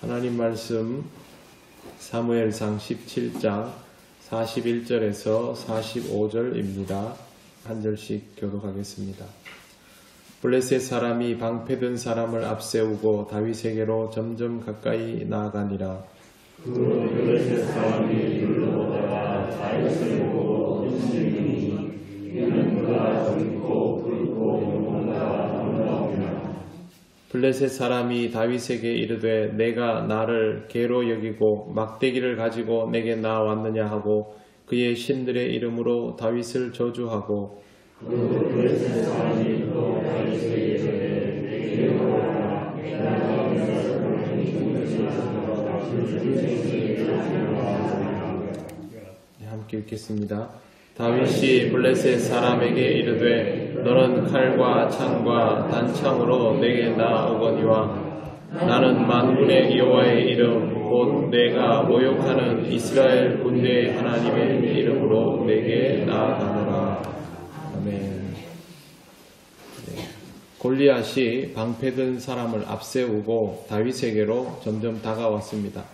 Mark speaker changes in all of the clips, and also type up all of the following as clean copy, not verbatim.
Speaker 1: 하나님 말씀 사무엘상 17장 41절에서 45절입니다. 한 절씩 교독하겠습니다. 블레셋 사람이 방패든 사람을 앞세우고 다윗에게로 점점 가까이 나아가니라.
Speaker 2: 그 블레셋 사람이 이르러다가 다윗을 보고 인식이니 이는 그가 젊고 굵고 용모가 아름다우니라.
Speaker 1: 블레셋 사람이 다윗에게 이르되 내가 나를 개로 여기고 막대기를 가지고 내게 나왔느냐 하고 그의 신들의 이름으로 다윗을 저주하고
Speaker 2: 그 블레셋 사람이 또 다윗에게 이르되 내게 나와라 내가
Speaker 1: 함께 읽겠습니다. 다윗이 블레셋 사람에게 이르되 너는 칼과 창과 단창으로 내게 나아오거니와 나는 만군의 여호와의 이름 곧 내가 모욕하는 이스라엘 군대의 하나님의 이름으로 내게 나아가노라. 아멘. 골리앗이 방패든 사람을 앞세우고 다윗에게로 점점 다가왔습니다.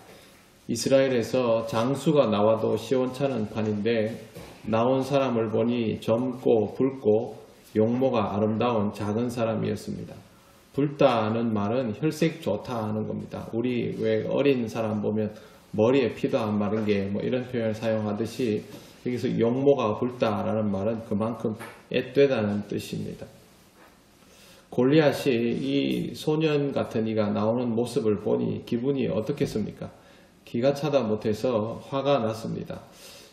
Speaker 1: 이스라엘에서 장수가 나와도 시원찮은 판인데 나온 사람을 보니 젊고 붉고 용모가 아름다운 작은 사람이었습니다. 붉다는 말은 혈색 좋다 하는 겁니다. 우리 왜 어린 사람 보면 머리에 피도 안 마른 게 뭐 이런 표현을 사용하듯이 여기서 용모가 붉다라는 말은 그만큼 앳되다는 뜻입니다. 골리앗이 이 소년 같은 이가 나오는 모습을 보니 기분이 어떻겠습니까? 기가 차다 못해서 화가 났습니다.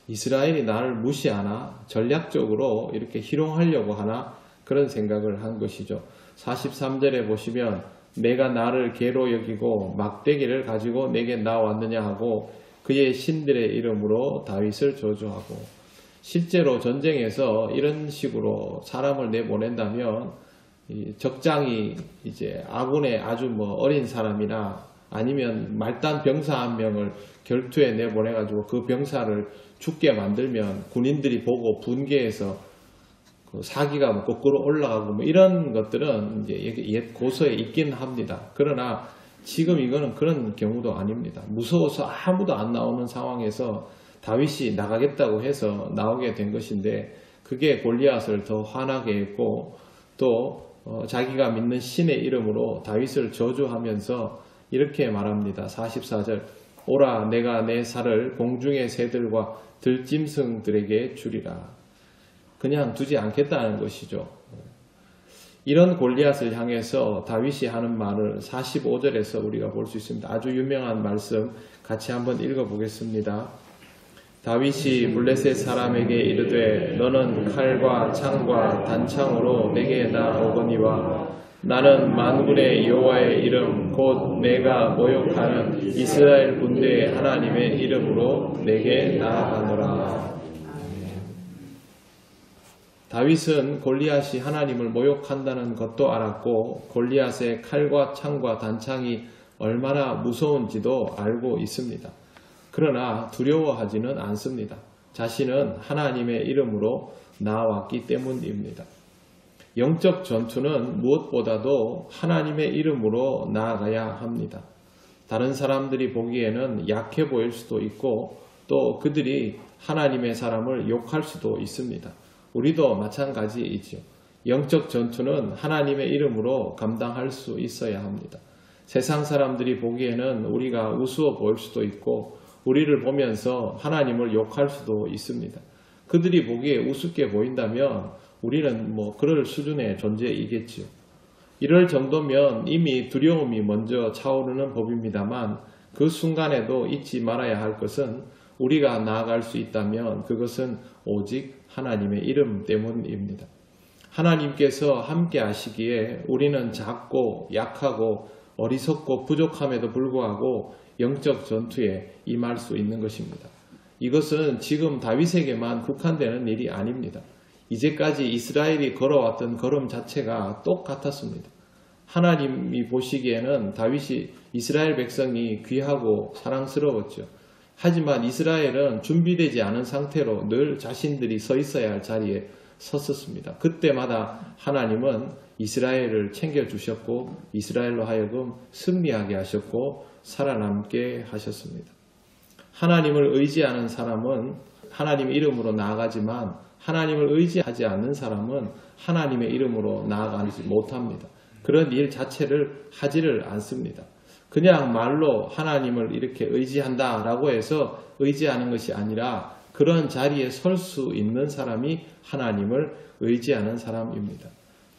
Speaker 1: 이스라엘이 나를 무시하나? 전략적으로 이렇게 희롱하려고 하나? 그런 생각을 한 것이죠. 43절에 보시면 내가 나를 개로 여기고 막대기를 가지고 내게 나왔느냐 하고 그의 신들의 이름으로 다윗을 저주하고 실제로 전쟁에서 이런 식으로 사람을 내보낸다면 적장이 이제 아군의 아주 어린 사람이나 아니면 말단 병사 한 명을 결투에 내보내가지고 그 병사를 죽게 만들면 군인들이 보고 분개해서 사기가 거꾸로 올라가고 이런 것들은 이제 옛 고서에 있긴 합니다. 그러나 지금 이거는 그런 경우도 아닙니다. 무서워서 아무도 안 나오는 상황에서 다윗이 나가겠다고 해서 나오게 된 것인데 그게 골리앗을 더 화나게 했고 또 자기가 믿는 신의 이름으로 다윗을 저주하면서 이렇게 말합니다. 44절 오라 내가 내 살을 공중의 새들과 들짐승들에게 주리라. 그냥 두지 않겠다는 것이죠. 이런 골리앗을 향해서 다윗이 하는 말을 45절에서 우리가 볼 수 있습니다. 아주 유명한 말씀 같이 한번 읽어보겠습니다. 다윗이 블레셋 사람에게 이르되 너는 칼과 창과 단창으로 내게 나오거니와 나는 만군의 여호와의 이름 곧 내가 모욕하는 이스라엘 군대의 하나님의 이름으로 내게 나아가노라. 다윗은 골리앗이 하나님을 모욕한다는 것도 알았고 골리앗의 칼과 창과 단창이 얼마나 무서운지도 알고 있습니다. 그러나 두려워하지는 않습니다. 자신은 하나님의 이름으로 나왔기 때문입니다. 영적 전투는 무엇보다도 하나님의 이름으로 나아가야 합니다. 다른 사람들이 보기에는 약해 보일 수도 있고 또 그들이 하나님의 사람을 욕할 수도 있습니다. 우리도 마찬가지이죠. 영적 전투는 하나님의 이름으로 감당할 수 있어야 합니다. 세상 사람들이 보기에는 우리가 우스워 보일 수도 있고 우리를 보면서 하나님을 욕할 수도 있습니다. 그들이 보기에 우습게 보인다면 우리는 그럴 수준의 존재이겠지요. 이럴 정도면 이미 두려움이 먼저 차오르는 법입니다만 그 순간에도 잊지 말아야 할 것은 우리가 나아갈 수 있다면 그것은 오직 하나님의 이름 때문입니다. 하나님께서 함께 하시기에 우리는 작고 약하고 어리석고 부족함에도 불구하고 영적 전투에 임할 수 있는 것입니다. 이것은 지금 다윗에게만 국한되는 일이 아닙니다. 이제까지 이스라엘이 걸어왔던 걸음 자체가 똑같았습니다. 하나님이 보시기에는 다윗이 이스라엘 백성이 귀하고 사랑스러웠죠. 하지만 이스라엘은 준비되지 않은 상태로 늘 자신들이 서 있어야 할 자리에 섰었습니다. 그때마다 하나님은 이스라엘을 챙겨주셨고 이스라엘로 하여금 승리하게 하셨고 살아남게 하셨습니다. 하나님을 의지하는 사람은 하나님의 이름으로 나아가지만 하나님을 의지하지 않는 사람은 하나님의 이름으로 나아가지 못합니다. 그런 일 자체를 하지를 않습니다. 그냥 말로 하나님을 이렇게 의지한다라고 해서 의지하는 것이 아니라 그런 자리에 설 수 있는 사람이 하나님을 의지하는 사람입니다.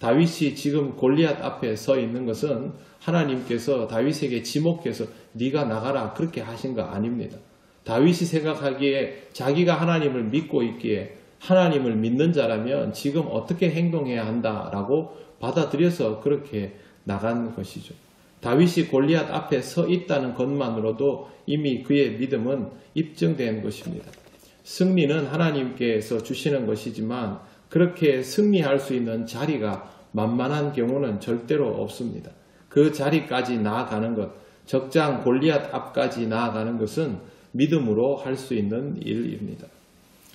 Speaker 1: 다윗이 지금 골리앗 앞에 서 있는 것은 하나님께서 다윗에게 지목해서 네가 나가라 그렇게 하신 거 아닙니다. 다윗이 생각하기에 자기가 하나님을 믿고 있기에 하나님을 믿는 자라면 지금 어떻게 행동해야 한다라고 받아들여서 그렇게 나간 것이죠. 다윗이 골리앗 앞에 서 있다는 것만으로도 이미 그의 믿음은 입증된 것입니다. 승리는 하나님께서 주시는 것이지만 그렇게 승리할 수 있는 자리가 만만한 경우는 절대로 없습니다. 그 자리까지 나아가는 것, 적장 골리앗 앞까지 나아가는 것은 믿음으로 할 수 있는 일입니다.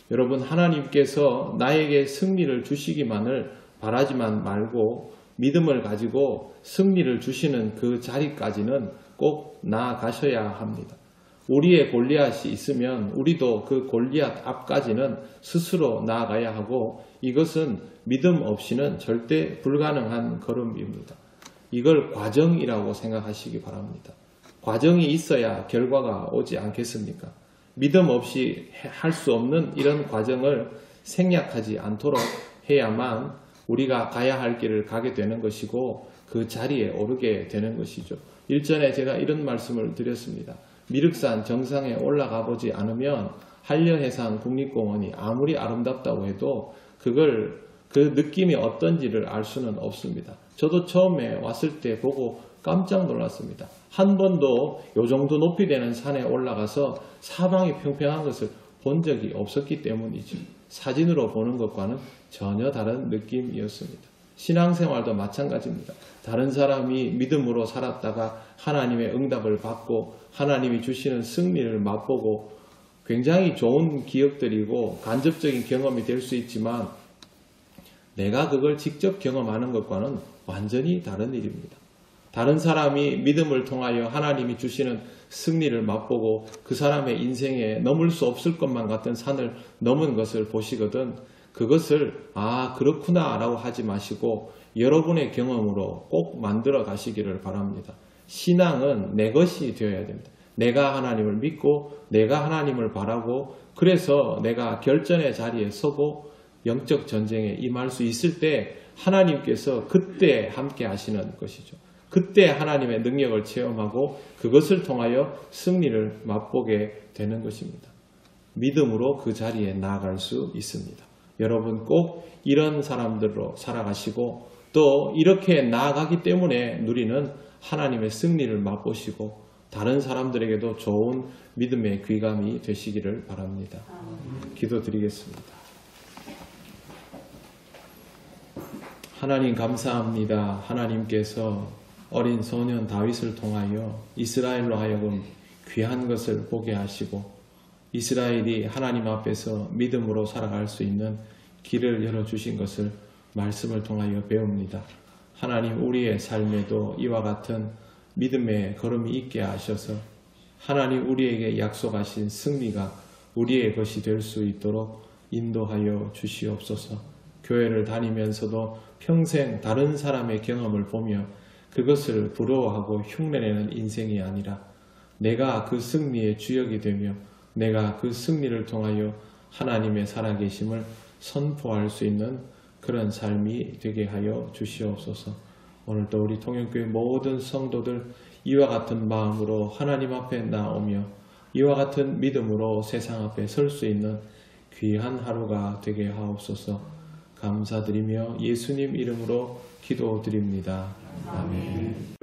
Speaker 1: 여러분, 하나님께서 나에게 승리를 주시기만을 바라지만 말고 믿음을 가지고 승리를 주시는 그 자리까지는 꼭 나아가셔야 합니다. 우리의 골리앗이 있으면 우리도 그 골리앗 앞까지는 스스로 나아가야 하고 이것은 믿음 없이는 절대 불가능한 걸음입니다. 이걸 과정이라고 생각하시기 바랍니다. 과정이 있어야 결과가 오지 않겠습니까? 믿음 없이 할 수 없는 이런 과정을 생략하지 않도록 해야만 우리가 가야 할 길을 가게 되는 것이고 그 자리에 오르게 되는 것이죠. 일전에 제가 이런 말씀을 드렸습니다. 미륵산 정상에 올라가 보지 않으면 한려해상 국립공원이 아무리 아름답다고 해도 그 느낌이 어떤지를 알 수는 없습니다. 저도 처음에 왔을 때 보고 깜짝 놀랐습니다. 한 번도 이 정도 높이 되는 산에 올라가서 사방이 평평한 것을 본 적이 없었기 때문이죠. 사진으로 보는 것과는 전혀 다른 느낌이었습니다. 신앙생활도 마찬가지입니다. 다른 사람이 믿음으로 살았다가 하나님의 응답을 받고 하나님이 주시는 승리를 맛보고 굉장히 좋은 기억들이고 간접적인 경험이 될 수 있지만 내가 그걸 직접 경험하는 것과는 완전히 다른 일입니다. 다른 사람이 믿음을 통하여 하나님이 주시는 승리를 맛보고 그 사람의 인생에 넘을 수 없을 것만 같은 산을 넘은 것을 보시거든 그것을 그렇구나 라고 하지 마시고 여러분의 경험으로 꼭 만들어 가시기를 바랍니다. 신앙은 내 것이 되어야 됩니다. 내가 하나님을 믿고 내가 하나님을 바라고 그래서 내가 결전의 자리에 서고 영적 전쟁에 임할 수 있을 때 하나님께서 그때 함께 하시는 것이죠. 그때 하나님의 능력을 체험하고 그것을 통하여 승리를 맛보게 되는 것입니다. 믿음으로 그 자리에 나아갈 수 있습니다. 여러분 꼭 이런 사람들로 살아가시고 또 이렇게 나아가기 때문에 누리는 하나님의 승리를 맛보시고 다른 사람들에게도 좋은 믿음의 귀감이 되시기를 바랍니다. 기도드리겠습니다. 하나님 감사합니다. 하나님께서 어린 소년 다윗을 통하여 이스라엘로 하여금 귀한 것을 보게 하시고 이스라엘이 하나님 앞에서 믿음으로 살아갈 수 있는 길을 열어주신 것을 말씀을 통하여 배웁니다. 하나님 우리의 삶에도 이와 같은 믿음의 걸음이 있게 하셔서 하나님 우리에게 약속하신 승리가 우리의 것이 될 수 있도록 인도하여 주시옵소서. 교회를 다니면서도 평생 다른 사람의 경험을 보며 그것을 부러워하고 흉내내는 인생이 아니라 내가 그 승리의 주역이 되며 내가 그 승리를 통하여 하나님의 살아계심을 선포할 수 있는 그런 삶이 되게 하여 주시옵소서. 오늘도 우리 통영교회 모든 성도들 이와 같은 마음으로 하나님 앞에 나오며 이와 같은 믿음으로 세상 앞에 설 수 있는 귀한 하루가 되게 하옵소서. 감사드리며 예수님 이름으로 기도드립니다. 아멘.